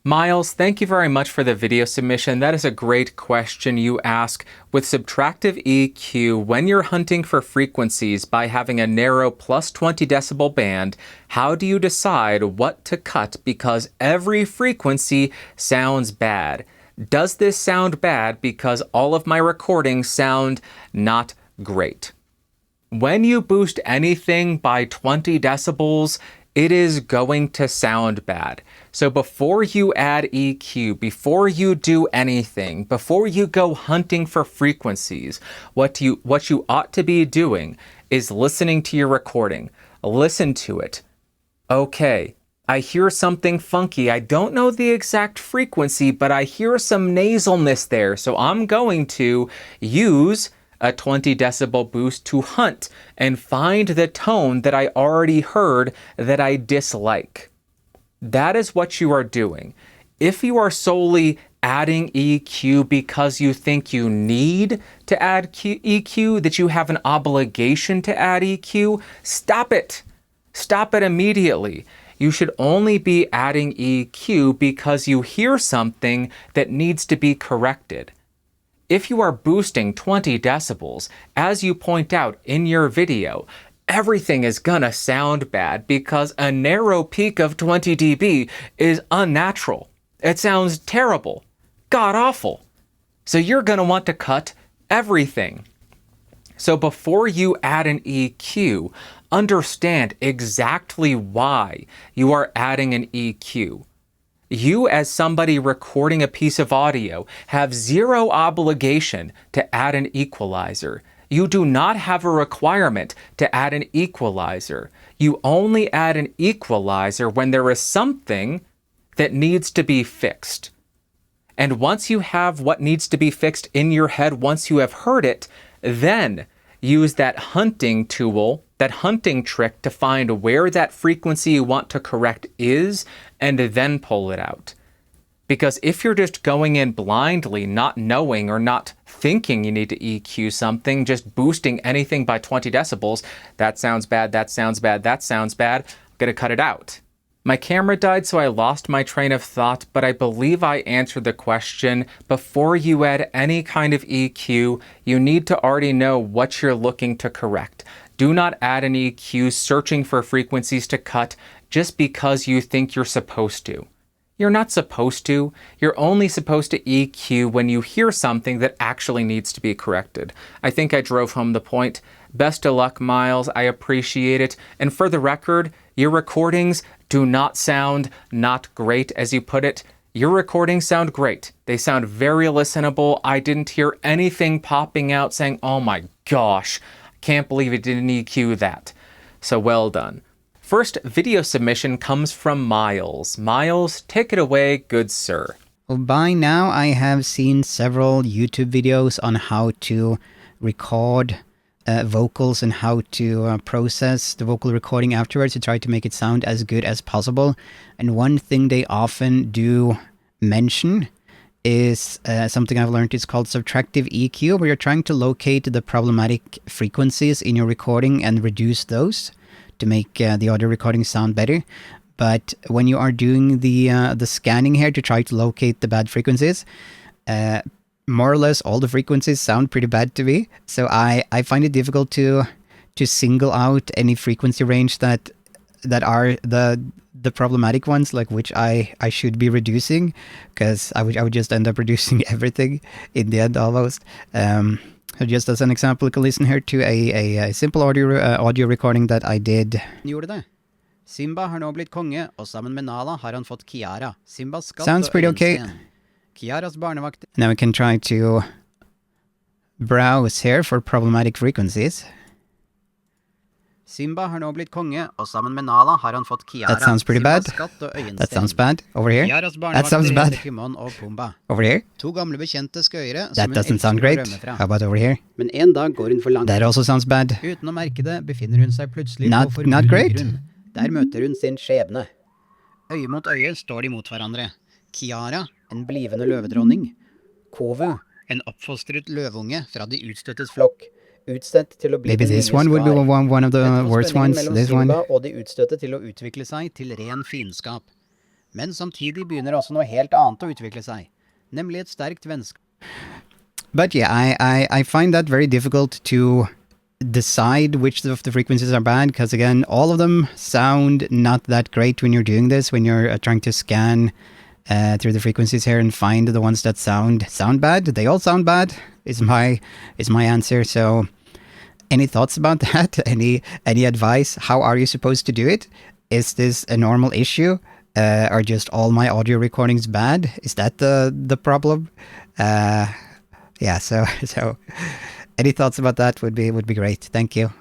Miles, thank you very much for the video submission. That is a great question you ask. With subtractive EQ, when you're hunting for frequencies by having a narrow plus 20 decibel band, how do you decide what to cut because every frequency sounds bad? Does this sound bad because all of my recordings sound not great? When you boost anything by 20 decibels, it is going to sound bad. So before you add EQ, before you do anything, before you go hunting for frequencies, what you ought to be doing is listening to your recording. Listen to it. Okay, I hear something funky. I don't know the exact frequency, but I hear some nasalness there. So I'm going to use a 20 decibel boost to hunt and find the tone that I already heard that I dislike. That is what you are doing. If you are solely adding EQ because you think you need to add EQ, that you have an obligation to add EQ, stop it. Stop it immediately. You should only be adding EQ because you hear something that needs to be corrected. If you are boosting 20 decibels, as you point out in your video, everything is gonna sound bad because a narrow peak of 20 dB is unnatural. It sounds terrible, god-awful. So you're gonna want to cut everything. So before you add an EQ, understand exactly why you are adding an EQ. You, as somebody recording a piece of audio, have zero obligation to add an equalizer. You do not have a requirement to add an equalizer. You only add an equalizer when there is something that needs to be fixed. And once you have what needs to be fixed in your head, once you have heard it, then use that hunting tool, that hunting trick to find where that frequency you want to correct is, and then pull it out. Because if you're just going in blindly, not knowing or not thinking you need to EQ something, just boosting anything by 20 decibels, that sounds bad, that sounds bad, that sounds bad, I'm gonna cut it out. My camera died, so I lost my train of thought, but I believe I answered the question. Before you add any kind of EQ, you need to already know what you're looking to correct. Do not add an EQ searching for frequencies to cut just because you think you're supposed to. You're not supposed to. You're only supposed to EQ when you hear something that actually needs to be corrected. I think I drove home the point. Best of luck, Miles. I appreciate it. And for the record, your recordings do not sound not great, as you put it. Your recordings sound great. They sound very listenable. I didn't hear anything popping out saying, oh my gosh, I can't believe it didn't EQ that. So well done. First video submission comes from Miles. Miles, take it away, good sir. Well, by now I have seen several YouTube videos on how to record vocals and how to process the vocal recording afterwards to try to make it sound as good as possible. And one thing they often do mention is something I've learned is called subtractive EQ, where you're trying to locate the problematic frequencies in your recording and reduce those to make the audio recording sound better. But when you are doing the scanning here to try to locate the bad frequencies, more or less all the frequencies sound pretty bad to me. So I find it difficult to single out any frequency range that are the problematic ones, like which I should be reducing, because I would just end up reducing everything in the end almost. Just as an example, you can listen here to a simple audio recording that I did. Gjorde det. Simba har nå blitt konge, og sammen med Nala har han fått Kiara. Simba's skatt. Sounds pretty okay. Kiaras barnevakt. Now we can try to browse here for problematic frequencies. Simba har nå blitt konge, og sammen med Nala har han fått Kiara. That sounds pretty bad. That sounds bad. Over here. That sounds bad. Over here. To gamle bekjente skøyere. That doesn't sound great. How about over here? Men en dag går hun for langt. That also sounds bad. Uten å merke det befinner hun seg plutselig på forbudt grunn. Der møter hun sin skjebne. Øye mot øye står de mot hverandre. Kiara, en blivende løvedronning. Kovu, en oppfostret løvunge fra de utstøttes flokk. Maybe this one would be one of the worst ones. This one. Og de utstøtte til å utvikle seg til ren fiendskap. Men samtidig begynner også noe helt annet å utvikle seg, nemlig et sterkt vennskap. But yeah, I find that very difficult to decide which of the frequencies are bad, because again, all of them sound not that great when you're doing this, when you're trying to scan through the frequencies here and find the ones that sound bad. They all sound bad is my answer. So any thoughts about that? Any advice? How are you supposed to do it? Is this a normal issue? Are just all my audio recordings bad? Is that the problem? Yeah, so any thoughts about that would be great. Thank you.